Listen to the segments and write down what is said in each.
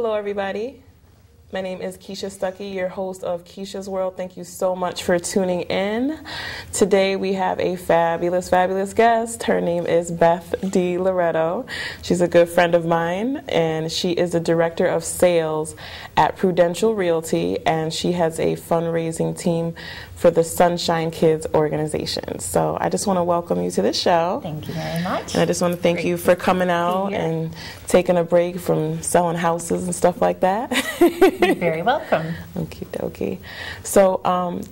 Hello, everybody. My name is Keisha Stuckey, your host of Keisha's World. Thank you so much for tuning in. Today we have a fabulous, fabulous guest. Her name is Beth DiLoreto. She's a good friend of mine, and she is the Director of Sales at Prudential Realty, and she has a fundraising team for the Sunshine Kids organization. So I just want to welcome you to the show. Thank you very much. And I just want to thank you for coming out and taking a break from selling houses and stuff like that. You're very welcome. Okie dokie. So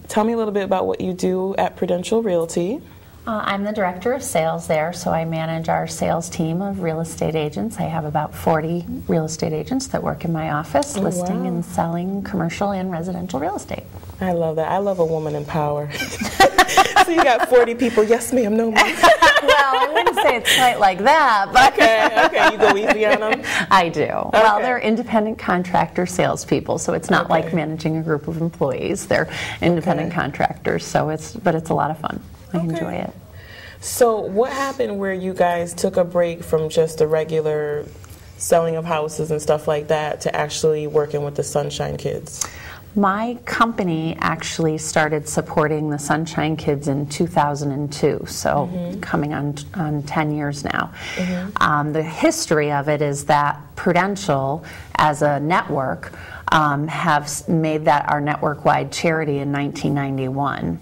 tell me a little bit about what you do at Prudential Realty. I'm the Director of Sales there, so I manage our sales team of real estate agents. I have about 40 real estate agents that work in my office, listing and selling commercial and residential real estate. I love that. I love a woman in power. So you got 40 people, yes ma'am, no ma'am. Well, I wouldn't say it's quite like that, but okay, you go easy on them? I do. Okay. Well, they're independent contractor salespeople, so it's not like managing a group of employees. They're independent contractors, so it's a lot of fun. I enjoy it. So what happened where you guys took a break from just the regular selling of houses and stuff like that to actually working with the Sunshine Kids? My company actually started supporting the Sunshine Kids in 2002, so coming on 10 years now. The history of it is that Prudential, as a network, have made that our network-wide charity in 1991.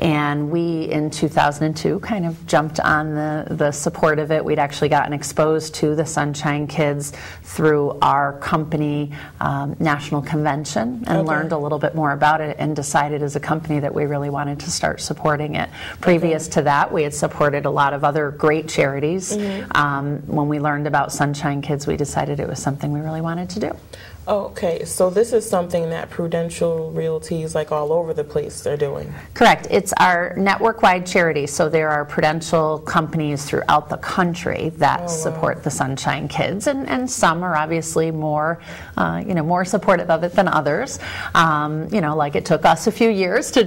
And we, in 2002, kind of jumped on the support of it. We'd actually gotten exposed to the Sunshine Kids through our company national convention and learned a little bit more about it and decided as a company that we really wanted to start supporting it. Previous to that, we had supported a lot of other great charities. When we learned about Sunshine Kids, we decided it was something we really wanted to do. Okay, so this is something that Prudential Realties, like all over the place, are doing. Correct. It's our network-wide charity, so there are Prudential companies throughout the country that support the Sunshine Kids, and some are obviously more, more supportive of it than others. Like it took us a few years to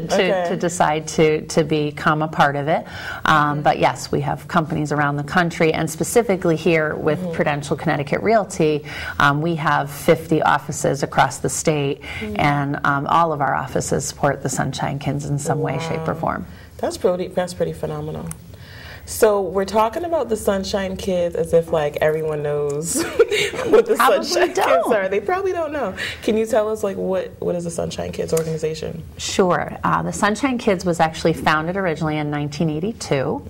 decide to become a part of it. But yes, we have companies around the country, and specifically here with Prudential Connecticut Realty, we have 50 offices across the state, and all of our offices support the Sunshine Kids in some way, shape, or form. That's pretty phenomenal. So we're talking about the Sunshine Kids as if like everyone knows what the Sunshine Kids are. They probably don't know. Can you tell us like what is the Sunshine Kids organization? Sure. The Sunshine Kids was actually founded originally in 1982.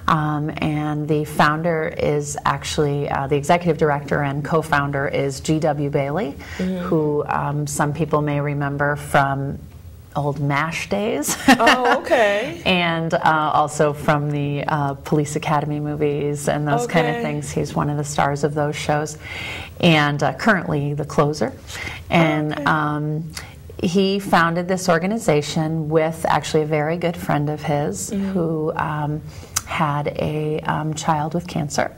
And the founder is actually the executive director and co-founder is G.W. Bailey, who some people may remember from old MASH days. And also from the Police Academy movies and those kind of things. He's one of the stars of those shows. And currently the closer. And he founded this organization with actually a very good friend of his who had a child with cancer.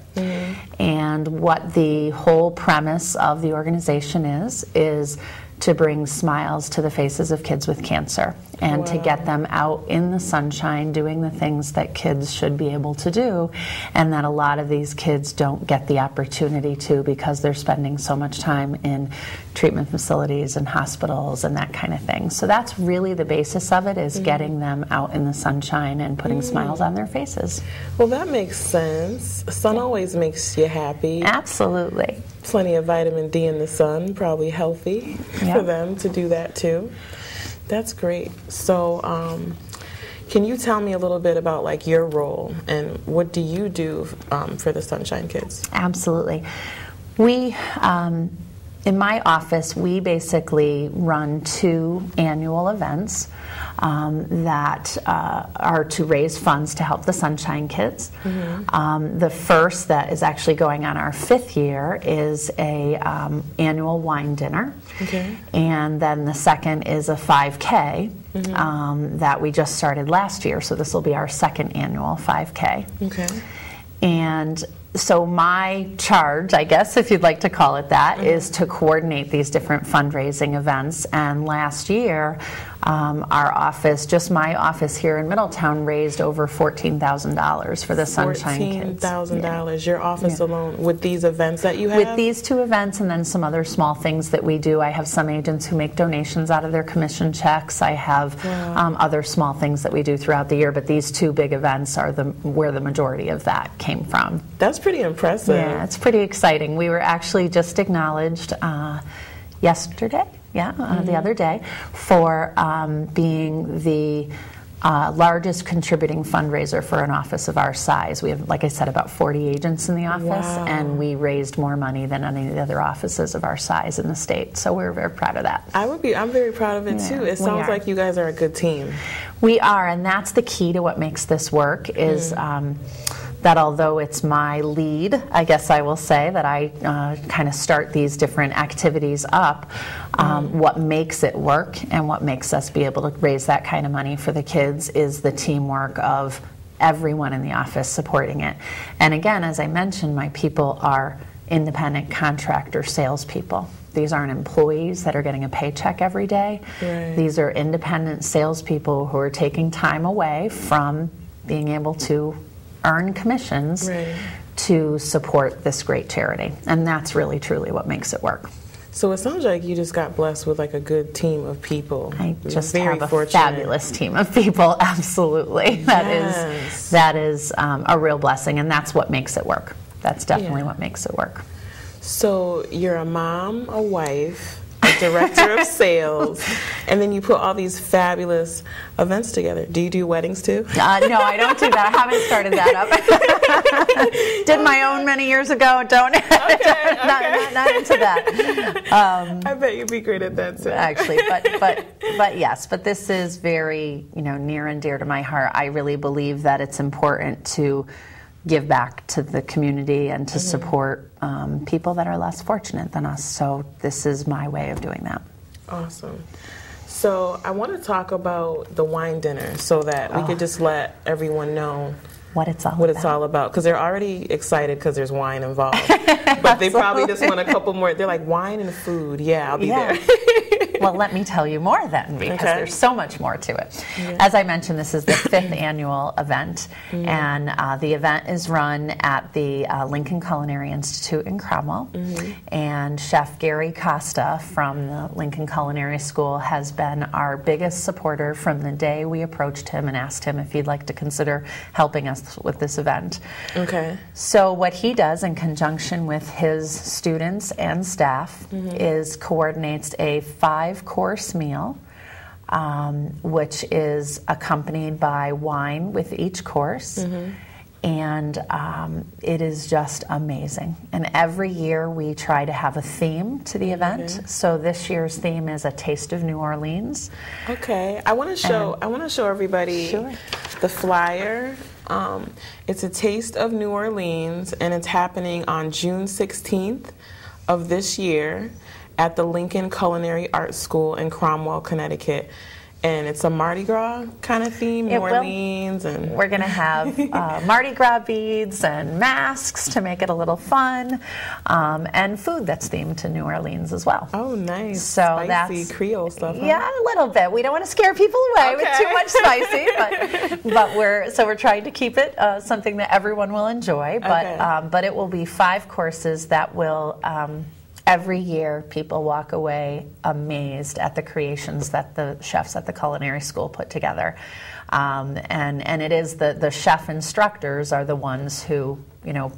And what the whole premise of the organization is to bring smiles to the faces of kids with cancer and to get them out in the sunshine doing the things that kids should be able to do, and that a lot of these kids don't get the opportunity to because they're spending so much time in treatment facilities and hospitals and that kind of thing. So that's really the basis of it, is getting them out in the sunshine and putting smiles on their faces. Well, that makes sense. Sun always makes you happy. Absolutely. Plenty of vitamin D in the sun, probably healthy for them to do that too. That's great. So can you tell me a little bit about like your role and what do you do for the Sunshine Kids? Absolutely. We in my office, we basically run 2 annual events that are to raise funds to help the Sunshine Kids. The first, that is actually going on our 5th year, is a annual wine dinner. And then the second is a 5K that we just started last year. So this will be our 2nd annual 5K. And so my charge, I guess, if you'd like to call it that, is to coordinate these different fundraising events. And last year, Our office, just my office here in Middletown, raised over $14,000 for the Sunshine Kids. $14,000, your office alone, with these events that you have? With these 2 events and then some other small things that we do. I have some agents who make donations out of their commission checks. I have other small things that we do throughout the year, but these 2 big events are where the majority of that came from. That's pretty impressive. Yeah, it's pretty exciting. We were actually just acknowledged yesterday, the other day, for being the largest contributing fundraiser for an office of our size. We have, like I said, about 40 agents in the office, and we raised more money than any of the other offices of our size in the state. So we're very proud of that. I'm very proud of it too. It sounds like you guys are a good team. We are, and that's the key to what makes this work is that although it's my lead, I guess I will say, that I kind of start these different activities up, what makes it work and what makes us be able to raise that kind of money for the kids is the teamwork of everyone in the office supporting it. And again, as I mentioned, my people are independent contractor salespeople. These aren't employees that are getting a paycheck every day. Right. These are independent salespeople who are taking time away from being able to earn commissions to support this great charity. And that's really, truly what makes it work. So it sounds like you just got blessed with like a good team of people. I just have a fabulous team of people, absolutely. That is a real blessing, and that's what makes it work. That's definitely what makes it work. So you're a mom, a wife, a director of sales, and then you put all these fabulous events together. Do you do weddings too? No, I don't do that. I haven't started that up. Did my own many years ago. Don't. Not into that. I bet you'd be great at that too. Actually, but yes. But this is very near and dear to my heart. I really believe that it's important to give back to the community and to support people that are less fortunate than us. So this is my way of doing that. Awesome. So I want to talk about the wine dinner so that we could just let everyone know what it's all about. Because they're already excited because there's wine involved. But they probably just want a couple more. They're like, wine and food. Yeah, I'll be there. Well, let me tell you more then, because there's so much more to it. As I mentioned, this is the 5th annual event, and the event is run at the Lincoln Culinary Institute in Cromwell, and Chef Gary Costa from the Lincoln Culinary School has been our biggest supporter from the day we approached him and asked him if he'd like to consider helping us with this event. Okay. So what he does in conjunction with his students and staff is coordinates a 5-course meal, which is accompanied by wine with each course. And it is just amazing. And every year we try to have a theme to the event. So this year's theme is A Taste of New Orleans. Okay, I want to show everybody the flyer. It's A Taste of New Orleans, and it's happening on June 16th of this year at the Lincoln Culinary Arts School in Cromwell, Connecticut. And it's a Mardi Gras kind of theme, New Orleans. And we're going to have Mardi Gras beads and masks to make it a little fun, and food that's themed to New Orleans as well. Oh, nice. So spicy that's Creole stuff, huh? Yeah, a little bit. We don't want to scare people away with too much spicy, but we're trying to keep it something that everyone will enjoy. But it will be 5 courses that will. Every year, people walk away amazed at the creations that the chefs at the culinary school put together. And it is the chef instructors are the ones who,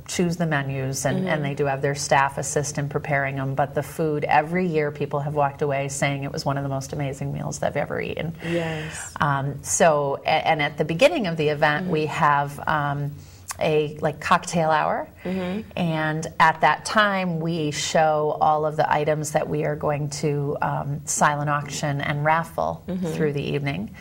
choose the menus, and they do have their staff assist in preparing them. But the food, every year, people have walked away saying it was one of the most amazing meals they've ever eaten. Yes. So at the beginning of the event, we have a cocktail hour, and at that time we show all of the items that we are going to silent auction and raffle through the evening.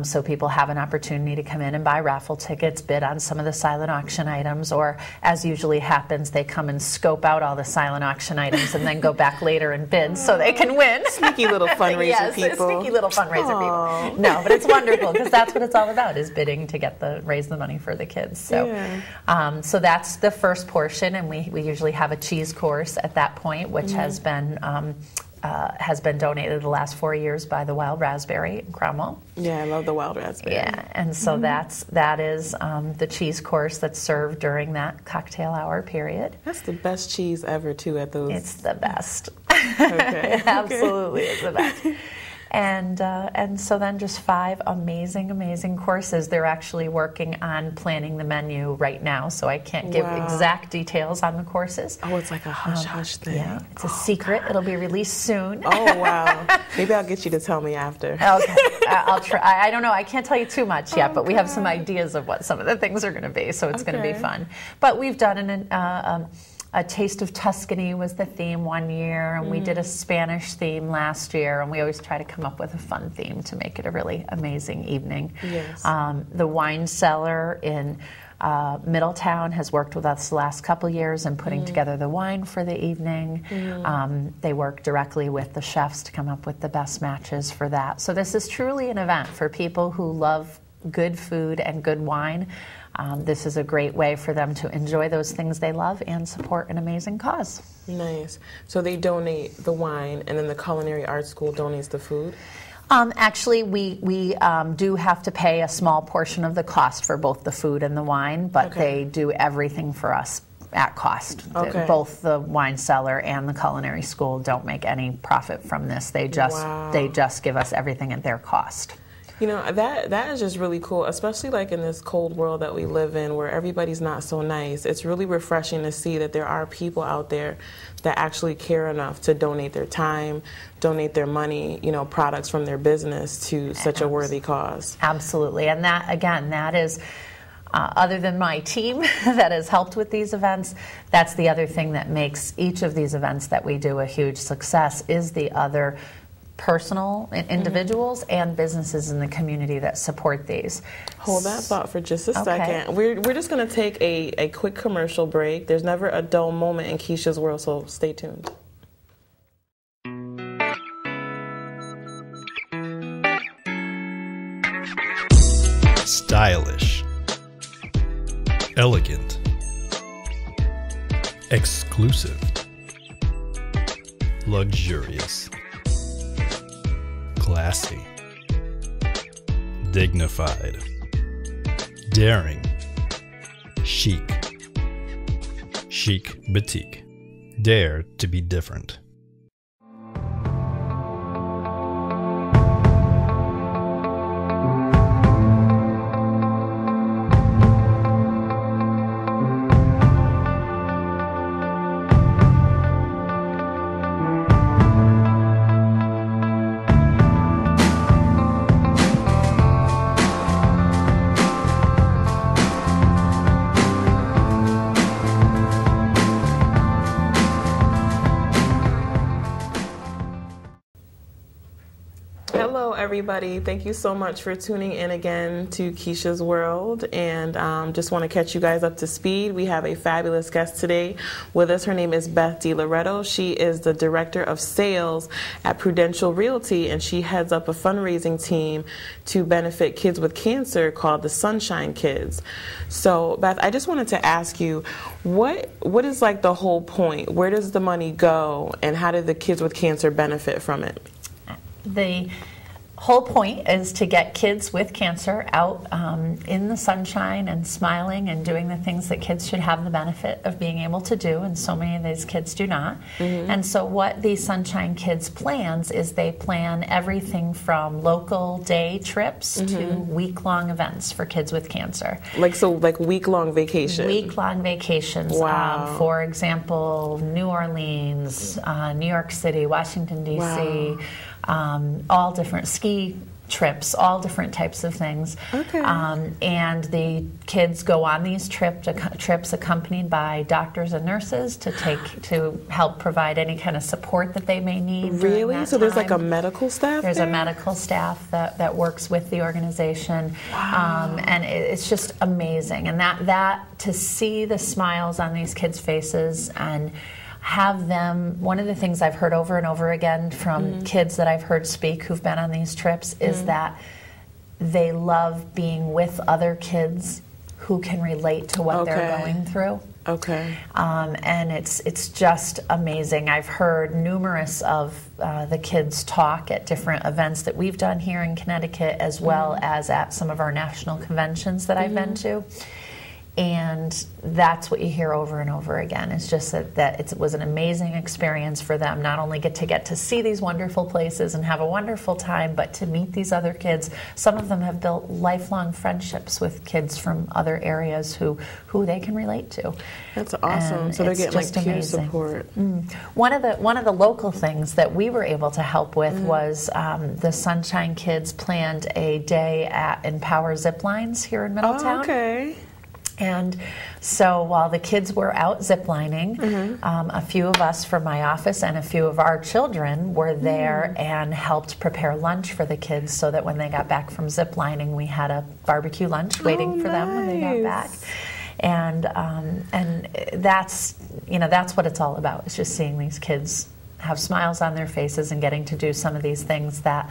So people have an opportunity to come in and buy raffle tickets, bid on some of the silent auction items, or as usually happens, they come and scope out all the silent auction items and then go back later and bid so they can win. Sneaky little fundraiser people. Sneaky little fundraiser people. No, but it's wonderful because that's what it's all about, is bidding to raise the money for the kids. So that's the first portion, and we usually have a cheese course at that point, which has been has been donated the last 4 years by the Wild Raspberry in Cromwell. Yeah, I love the Wild Raspberry. Yeah, and so that is the cheese course that's served during that cocktail hour period. That's the best cheese ever, too, at those. It's the best. Okay. It absolutely is the best. And so then just 5 amazing courses. They're actually working on planning the menu right now, so I can't give exact details on the courses. Oh, it's like a hush-hush thing. Yeah, it's a secret. It'll be released soon. Oh, wow. Maybe I'll get you to tell me after. Okay, I'll try. I don't know. I can't tell you too much yet, but we have some ideas of what some of the things are going to be, so it's going to be fun. But we've done a Taste of Tuscany was the theme one year, and we did a Spanish theme last year, and we always try to come up with a fun theme to make it a really amazing evening. Yes. The wine cellar in Middletown has worked with us the last couple years in putting together the wine for the evening. They work directly with the chefs to come up with the best matches for that. So this is truly an event for people who love good food and good wine. This is a great way for them to enjoy those things they love and support an amazing cause. Nice. So they donate the wine, and then the Culinary Arts School donates the food? Actually, we do have to pay a small portion of the cost for both the food and the wine, but they do everything for us at cost. Both the wine cellar and the culinary school don't make any profit from this. They just give us everything at their cost. You know, that is just really cool, especially like in this cold world that we live in where everybody's not so nice. It's really refreshing to see that there are people out there that actually care enough to donate their time, donate their money, you know, products from their business to such a worthy cause. Absolutely. And that, again, that is, other than my team that has helped with these events, that's the other thing that makes each of these events that we do a huge success is the other personal individuals and businesses in the community that support these. Hold that thought for just a second. We're just going to take a quick commercial break. There's never a dull moment in Keisha's world, so stay tuned. Stylish, elegant, exclusive, luxurious, classy, dignified, daring, chic, chic boutique. Dare to be different. Everybody, thank you so much for tuning in again to Keisha's World, and just want to catch you guys up to speed. We have a fabulous guest today with us. Her name is Beth DiLoreto. She is the Director of Sales at Prudential Realty, and she heads up a fundraising team to benefit kids with cancer called the Sunshine Kids. So Beth, I just wanted to ask you, what is like the whole point? Where does the money go, and how do the kids with cancer benefit from it? The whole point is to get kids with cancer out in the sunshine and smiling and doing the things that kids should have the benefit of being able to do, and so many of these kids do not. And so what the Sunshine Kids plans is they plan everything from local day trips to week-long events for kids with cancer. Like week-long vacations? Week-long vacations. Wow. For example, New Orleans, New York City, Washington, D.C., Wow. All different ski trips, all different types of things. And the kids go on these trips accompanied by doctors and nurses to help provide any kind of support that they may need. Really? So there's like a medical staff There's there? a medical staff that works with the organization. Wow. And it's just amazing. And that to see the smiles on these kids' faces and have them, one of the things I've heard over and over again from kids that I've heard speak who've been on these trips is that they love being with other kids who can relate to what they're going through. Okay. And it's just amazing. I've heard numerous of the kids talk at different events that we've done here in Connecticut, as well as at some of our national conventions that I've been to. And that's what you hear over and over again. It's just that it was an amazing experience for them, not only get to see these wonderful places and have a wonderful time, but to meet these other kids. Some of them have built lifelong friendships with kids from other areas who they can relate to. That's awesome. And so they're getting like peer amazing support. One of the local things that we were able to help with was the Sunshine Kids planned a day at Empower Zip Lines here in Middletown. Oh, okay. And so while the kids were out ziplining, a few of us from my office and a few of our children were there and helped prepare lunch for the kids, so that when they got back from ziplining, we had a barbecue lunch waiting for them when they got back. And that's what it's all about. It's just seeing these kids have smiles on their faces and getting to do some of these things that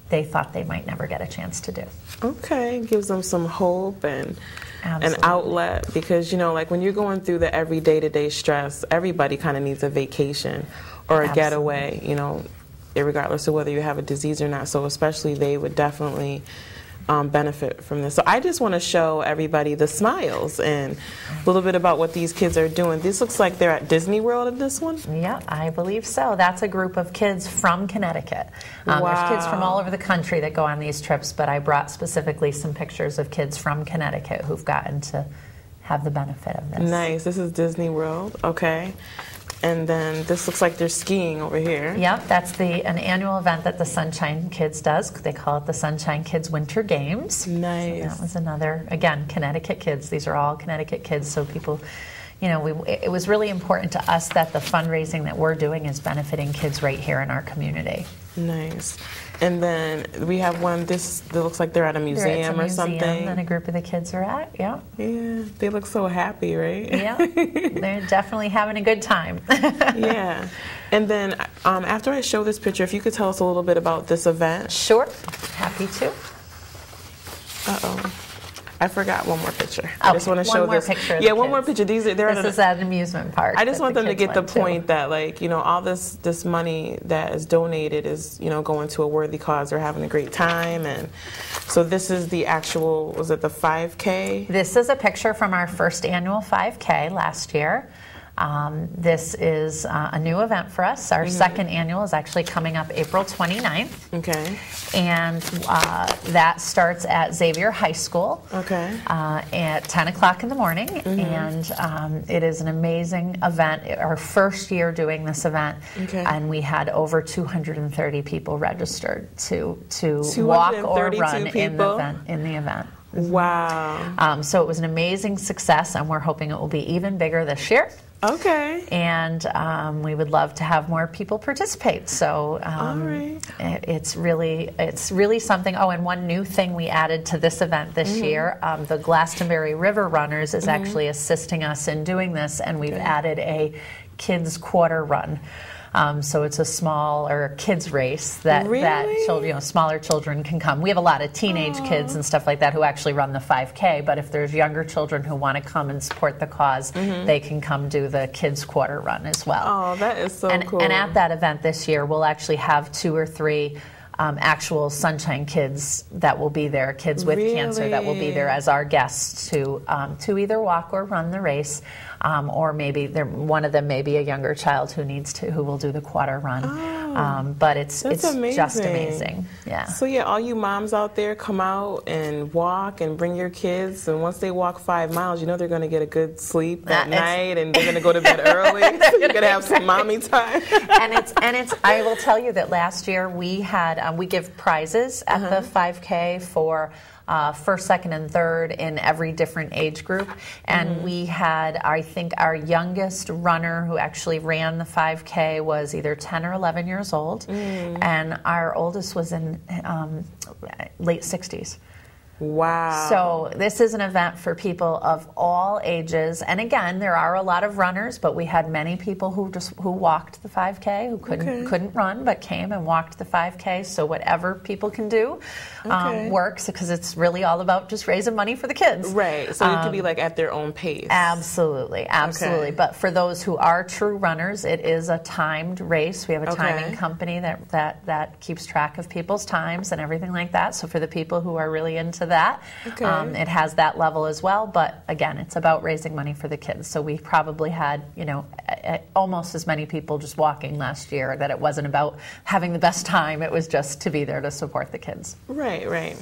they thought they might never get a chance to do. Okay, gives them some hope and Absolutely. an outlet, because like when you're going through the every day-to-day stress, everybody kind of needs a vacation or a getaway, irregardless of whether you have a disease or not. So especially they would definitely benefit from this. So I just want to show everybody the smiles and a little bit about what these kids are doing. This looks like they're at Disney World in this one. Yeah, I believe so. That's a group of kids from Connecticut. There's kids from all over the country that go on these trips, but I brought specifically some pictures of kids from Connecticut who've gotten to have the benefit of this. Nice. This is Disney World. Okay. And then this looks like they're skiing over here. Yep, that's an annual event that the Sunshine Kids does. They call it the Sunshine Kids Winter Games. Nice. So that was another, again, Connecticut kids. These are all Connecticut kids, so people, it was really important to us that the fundraising that we're doing is benefiting kids right here in our community. Nice. And then we have one, that looks like they're at a museum or something. And a group of the kids are at, yeah. Yeah, they look so happy, right? Yeah, they're definitely having a good time. Yeah. And then after I show this picture, if you could tell us a little bit about this event. Sure, happy to. Uh-oh. I forgot one more picture. Okay, I just want to show this. Picture yeah, one more picture. This is at an amusement park. I just want them to get the point that, all this money that is donated is, going to a worthy cause. They're having a great time. And so this is the actual, was it the 5K? This is a picture from our first annual 5K last year. This is a new event for us. Our second annual is actually coming up April 29th. Okay. And that starts at Xavier High School. Okay. At 10 o'clock in the morning. And it is an amazing event. Our first year doing this event. Okay. And we had over 230 people registered to walk or run in the event. Wow. So it was an amazing success, and we're hoping it will be even bigger this year. Okay. And we would love to have more people participate. So all right. It's really something. Oh, and one new thing we added to this event this year, the Glastonbury River Runners is actually assisting us in doing this, and we've added a kids quarter run. So it's a smaller kids race that children, smaller children can come. We have a lot of teenage kids and stuff like that who actually run the 5K, but if there's younger children who want to come and support the cause, they can come do the kids quarter run as well. Oh, that is so cool. And at that event this year, we'll actually have 2 or 3 actual Sunshine Kids that will be there, kids with cancer that will be there as our guests to either walk or run the race. Or maybe one of them may be a younger child who will do the quarter run. But it's amazing. Just amazing. Yeah. So yeah, all you moms out there, come out and walk and bring your kids. And once they walk 5 miles, they're going to get a good sleep at night, and they're going to go to bed early. So you're going to have some mommy time. and it's. I will tell you that last year we had we give prizes at the 5K for. First, second, and third in every different age group. And we had, I think, our youngest runner who actually ran the 5K was either 10 or 11 years old. And our oldest was in late 60s. Wow. So this is an event for people of all ages. And again, there are a lot of runners, but we had many people who walked the 5K, who couldn't run, but came and walked the 5K. So whatever people can do works, because it's really all about just raising money for the kids. Right. So it could be like at their own pace. Absolutely. Absolutely. Okay. But for those who are true runners, it is a timed race. We have a timing company that keeps track of people's times and everything like that. So for the people who are really into that, it has that level as well. But again, it's about raising money for the kids. So we probably had, almost as many people just walking last year, that it wasn't about having the best time. It was just to be there to support the kids. Right, right.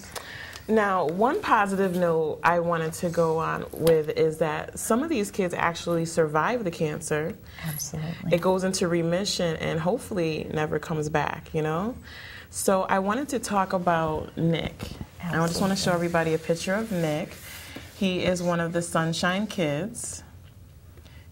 Now, one positive note I wanted to go on with is that some of these kids actually survive the cancer. Absolutely. It goes into remission and hopefully never comes back, So I wanted to talk about Nick. Absolutely. I just want to show everybody a picture of Nick. He is one of the Sunshine Kids.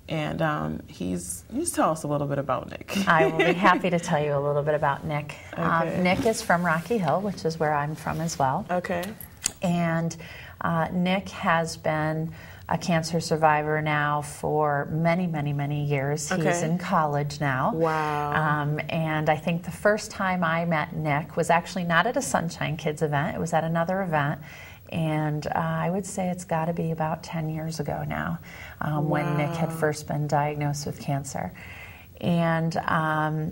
And he's tell us a little bit about Nick. I will be happy to tell you a little bit about Nick. Okay. Nick is from Rocky Hill, which is where I'm from as well. Okay. And Nick has been a cancer survivor now for many, many, many years. Okay. He's in college now. Wow. And I think the first time I met Nick was actually not at a Sunshine Kids event. It was at another event. And I would say it's got to be about 10 years ago now, when Nick had first been diagnosed with cancer. And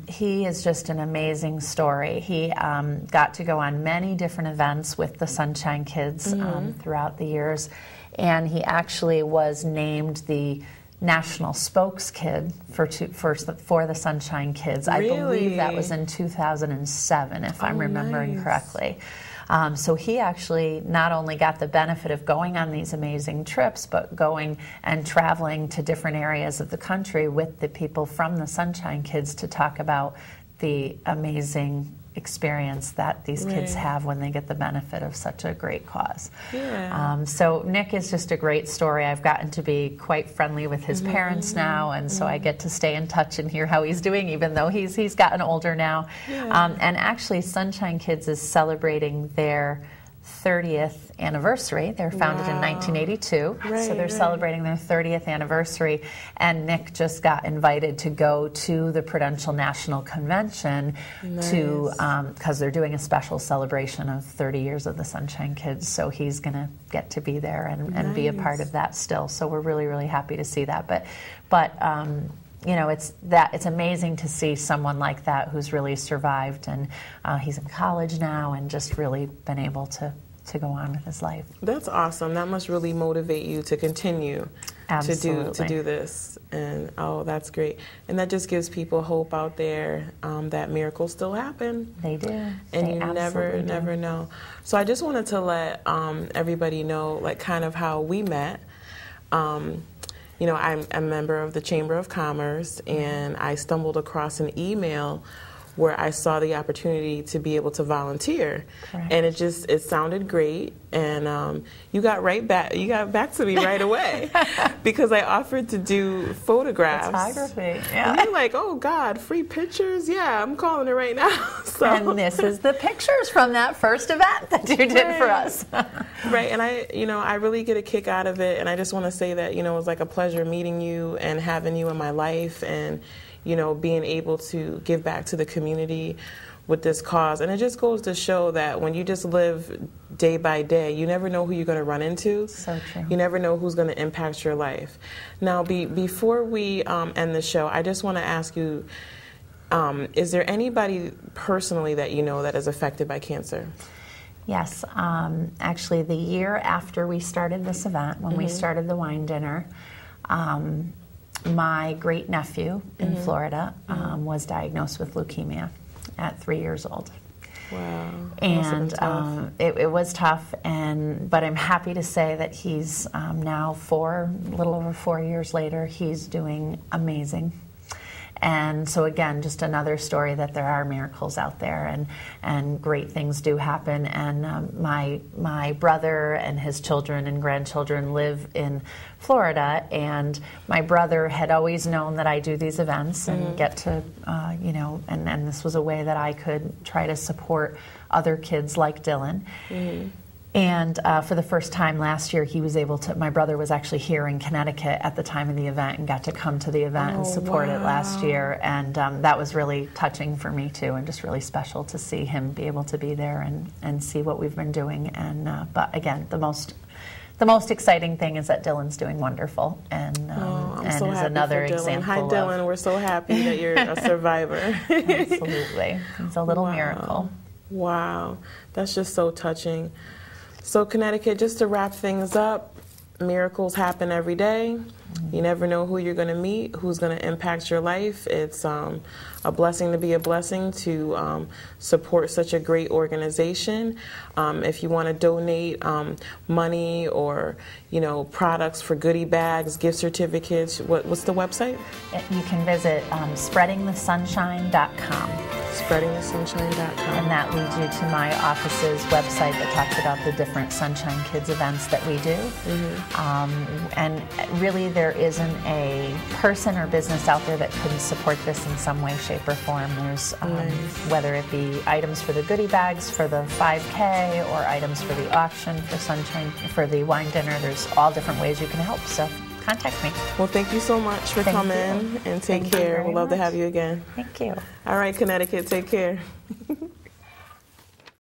he is just an amazing story. He got to go on many different events with the Sunshine Kids throughout the years. And he actually was named the national spokeskid for the Sunshine Kids. Really? I believe that was in 2007, if I'm remembering correctly. So he actually not only got the benefit of going on these amazing trips, but going and traveling to different areas of the country with the people from the Sunshine Kids to talk about the amazing experience that these kids have when they get the benefit of such a great cause. Yeah. So Nick is just a great story. I've gotten to be quite friendly with his parents now, and so I get to stay in touch and hear how he's doing, even though he's gotten older now. Yeah. And actually, Sunshine Kids is celebrating their 30th anniversary. They're founded in 1982, so they're celebrating their 30th anniversary, and Nick just got invited to go to the Prudential National Convention to, because they're doing a special celebration of 30 years of the Sunshine Kids, so he's going to get to be there and be a part of that still, so we're really, really happy to see that. But it's amazing to see someone like that who's really survived, and he's in college now and just really been able to go on with his life. That's awesome. That must really motivate you to continue Absolutely. to do this. And that's great. And that just gives people hope out there that miracles still happen. They do. And they you never know. So I just wanted to let everybody know, like, kind of how we met. I'm a member of the Chamber of Commerce, and I stumbled across an email where I saw the opportunity to be able to volunteer. Correct. And it sounded great, and you got back to me right away because I offered to do photographs. Photography, And you're like, oh God, free pictures? Yeah, I'm calling it right now. So. And this is the pictures from that first event that you did for us. Right, and I really get a kick out of it, and I just want to say that, it was like a pleasure meeting you and having you in my life, and being able to give back to the community with this cause. And it just goes to show that when you just live day by day, you never know who you're going to run into. So true. You never know who's going to impact your life. Now, before we end the show, I just want to ask you, is there anybody personally that you know that is affected by cancer? Yes. Actually, the year after we started this event, when we started the wine dinner, my great-nephew in Florida was diagnosed with leukemia at 3 years old. Wow. And it was tough, but I'm happy to say that he's now a little over 4 years later, he's doing amazing. And so again, just another story that there are miracles out there, and great things do happen. And my brother and his children and grandchildren live in Florida, and my brother had always known that I do these events and get to, and this was a way that I could try to support other kids like Dylan. And for the first time last year, he was able to, my brother was actually here in Connecticut at the time of the event and got to come to the event and support it last year. And that was really touching for me too, and just really special to see him be able to be there and see what we've been doing. And but again, the most exciting thing is that Dylan's doing wonderful, and so is happy another for Dylan. example. Hi, Dylan. We're so happy that you're a survivor. Absolutely, it's a little miracle. Wow, that's just so touching. So Connecticut, just to wrap things up, miracles happen every day. You never know who you're going to meet, who's going to impact your life. It's a blessing to be a blessing to support such a great organization. If you want to donate money or products for goodie bags, gift certificates, what's the website? You can visit spreadingthesunshine.com. Spreadingthesunshine.com. And that leads you to my office's website that talks about the different Sunshine Kids events that we do. And really there isn't a person or business out there that couldn't support this in some way, shape, or form. There's whether it be items for the goodie bags for the 5K or items for the auction for Sunshine, for the wine dinner. There's all different ways you can help. So contact me. Well, thank you so much for coming and take care. We'd love to have you again. Thank you. All right, Connecticut, take care.